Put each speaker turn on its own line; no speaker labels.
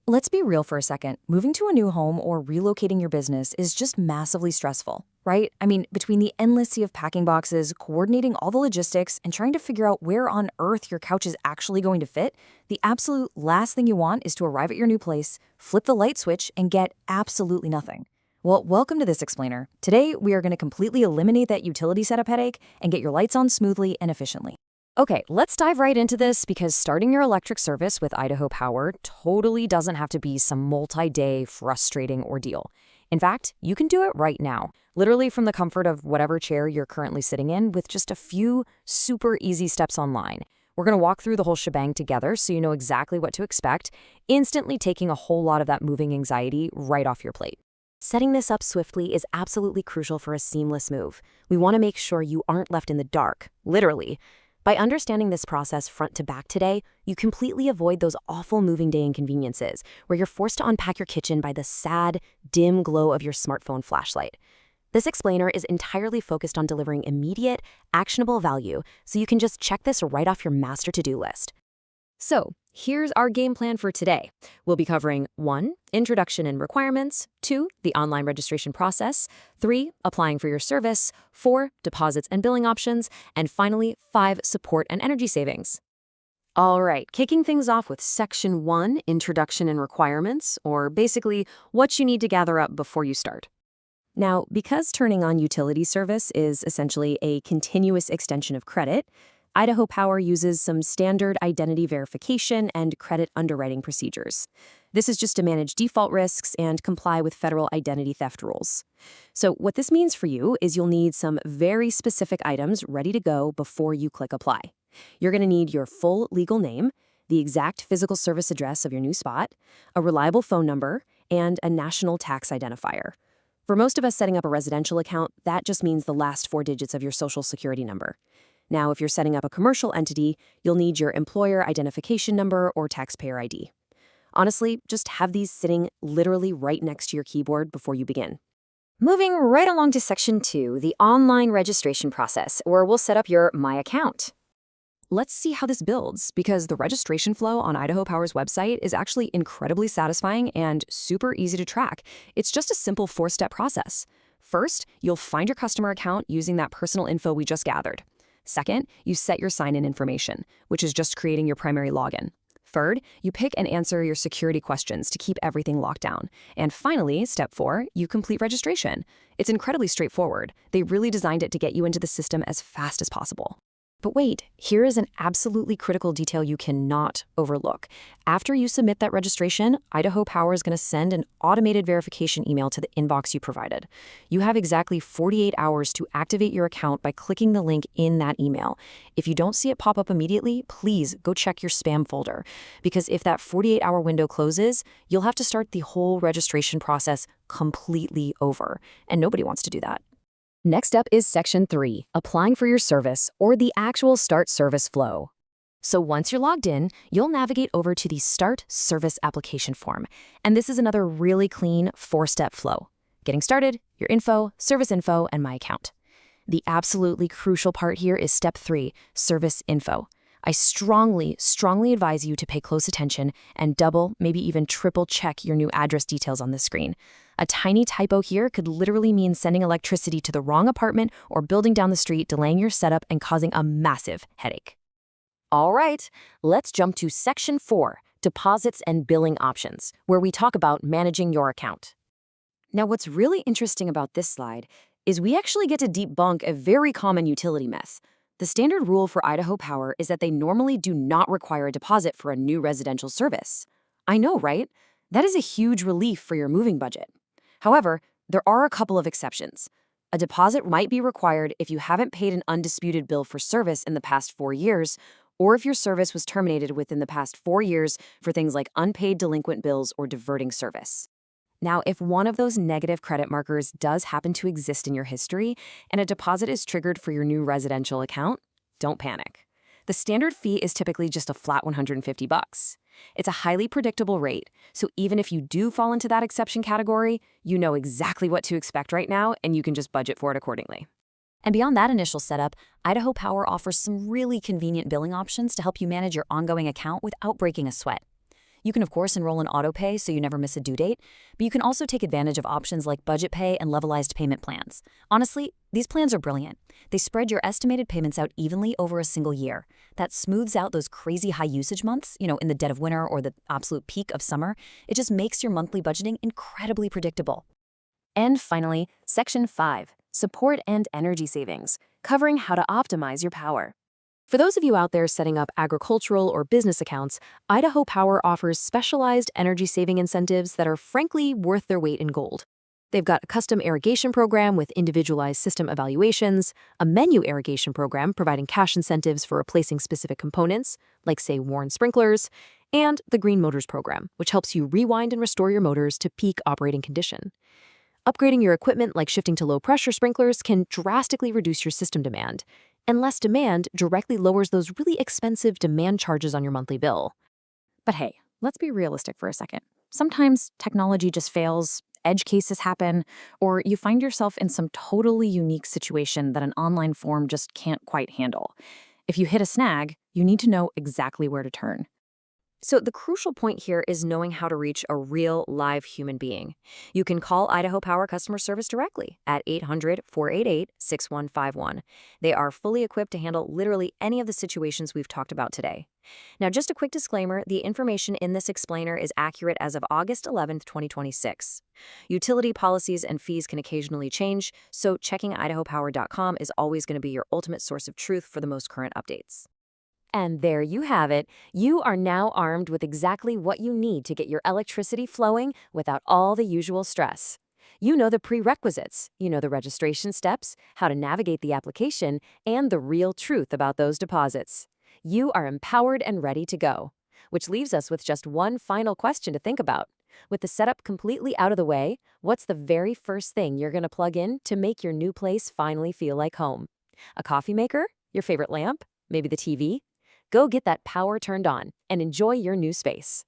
Let's be real for a second. Moving to a new home or relocating your business is just massively stressful, right? I mean, between the endless sea of packing boxes, coordinating all the logistics, and trying to figure out where on earth your couch is actually going to fit, the absolute last thing you want is to arrive at your new place, flip the light switch, and get absolutely nothing. Well, welcome to this explainer. Today, we are going to completely eliminate that utility setup headache and get your lights on smoothly and efficiently. Okay, let's dive right into this because starting your electric service with Idaho Power totally doesn't have to be some multi-day frustrating ordeal. In fact, you can do it right now, literally from the comfort of whatever chair you're currently sitting in with just a few super easy steps online. We're going to walk through the whole shebang together so you know exactly what to expect, instantly taking a whole lot of that moving anxiety right off your plate. Setting this up swiftly is absolutely crucial for a seamless move. We want to make sure you aren't left in the dark, literally. By understanding this process front to back today, you completely avoid those awful moving day inconveniences where you're forced to unpack your kitchen by the sad, dim glow of your smartphone flashlight. This explainer is entirely focused on delivering immediate, actionable value, so you can just check this right off your master to-do list. So, here's our game plan for today. We'll be covering 1. Introduction and requirements, 2. The online registration process, 3. Applying for your service, 4. Deposits and billing options, and finally, 5. Support and energy savings. All right, kicking things off with Section 1, Introduction and Requirements, or basically what you need to gather up before you start. Now, because turning on utility service is essentially a continuous extension of credit, Idaho Power uses some standard identity verification and credit underwriting procedures. This is just to manage default risks and comply with federal identity theft rules. So what this means for you is you'll need some very specific items ready to go before you click apply. You're going to need your full legal name, the exact physical service address of your new spot, a reliable phone number, and a national tax identifier. For most of us setting up a residential account, that just means the last 4 digits of your social security number. Now, if you're setting up a commercial entity, you'll need your employer identification number or taxpayer ID. Honestly, just have these sitting literally right next to your keyboard before you begin. Moving right along to Section 2, the online registration process, where we'll set up your My Account. Let's see how this builds, because the registration flow on Idaho Power's website is actually incredibly satisfying and super easy to track. It's just a simple 4-step process. First, you'll find your customer account using that personal info we just gathered. Second, you set your sign-in information, which is just creating your primary login. Third, you pick and answer your security questions to keep everything locked down. And finally, step 4, you complete registration. It's incredibly straightforward. They really designed it to get you into the system as fast as possible. But wait, here is an absolutely critical detail you cannot overlook. After you submit that registration, Idaho Power is going to send an automated verification email to the inbox you provided. You have exactly 48 hours to activate your account by clicking the link in that email. If you don't see it pop up immediately, please go check your spam folder, because if that 48-hour window closes, you'll have to start the whole registration process completely over, and nobody wants to do that. Next up is Section 3, Applying for your service, or the actual Start Service flow. So once you're logged in, you'll navigate over to the Start Service application form. And this is another really clean 4-step flow. Getting started, your info, service info, and my account. The absolutely crucial part here is Step 3, Service info. I strongly advise you to pay close attention and double, maybe even triple check your new address details on the screen. A tiny typo here could literally mean sending electricity to the wrong apartment or building down the street, delaying your setup and causing a massive headache. All right, let's jump to Section 4, Deposits and Billing Options, where we talk about managing your account. Now, what's really interesting about this slide is we actually get to debunk a very common utility mess. The standard rule for Idaho Power is that they normally do not require a deposit for a new residential service. I know, right? That is a huge relief for your moving budget. However, there are a couple of exceptions. A deposit might be required if you haven't paid an undisputed bill for service in the past 4 years, or if your service was terminated within the past 4 years for things like unpaid delinquent bills or diverting service. Now, if one of those negative credit markers does happen to exist in your history and a deposit is triggered for your new residential account, don't panic. The standard fee is typically just a flat $150. It's a highly predictable rate, so even if you do fall into that exception category, you know exactly what to expect right now and you can just budget for it accordingly. And beyond that initial setup, Idaho Power offers some really convenient billing options to help you manage your ongoing account without breaking a sweat. You can, of course, enroll in autopay so you never miss a due date, but you can also take advantage of options like budget pay and levelized payment plans. Honestly, these plans are brilliant. They spread your estimated payments out evenly over a single year. That smooths out those crazy high usage months, in the dead of winter or the absolute peak of summer. It just makes your monthly budgeting incredibly predictable.
And finally, Section 5, Support and Energy Savings, covering how to optimize your power. For those of you out there setting up agricultural or business accounts, Idaho Power offers specialized energy-saving incentives that are frankly worth their weight in gold. They've got a custom irrigation program with individualized system evaluations, a menu irrigation program providing cash incentives for replacing specific components, like, say, worn sprinklers, and the Green Motors program, which helps you rewind and restore your motors to peak operating condition. Upgrading your equipment, like shifting to low-pressure sprinklers, can drastically reduce your system demand, and less demand directly lowers those really expensive demand charges on your monthly bill.
But hey, let's be realistic for a second. Sometimes technology just fails, edge cases happen, or you find yourself in some totally unique situation that an online form just can't quite handle. If you hit a snag, you need to know exactly where to turn.
So the crucial point here is knowing how to reach a real, live human being. You can call Idaho Power customer service directly at 800-488-6151. They are fully equipped to handle literally any of the situations we've talked about today. Now, just a quick disclaimer, the information in this explainer is accurate as of August 11th, 2026. Utility policies and fees can occasionally change, so checking idahopower.com is always going to be your ultimate source of truth for the most current updates. And there you have it. You are now armed with exactly what you need to get your electricity flowing without all the usual stress. You know the prerequisites, you know the registration steps, how to navigate the application, and the real truth about those deposits. You are empowered and ready to go. Which leaves us with just one final question to think about. With the setup completely out of the way, what's the very first thing you're going to plug in to make your new place finally feel like home? A coffee maker? Your favorite lamp? Maybe the TV? Go get that power turned on and enjoy your new space.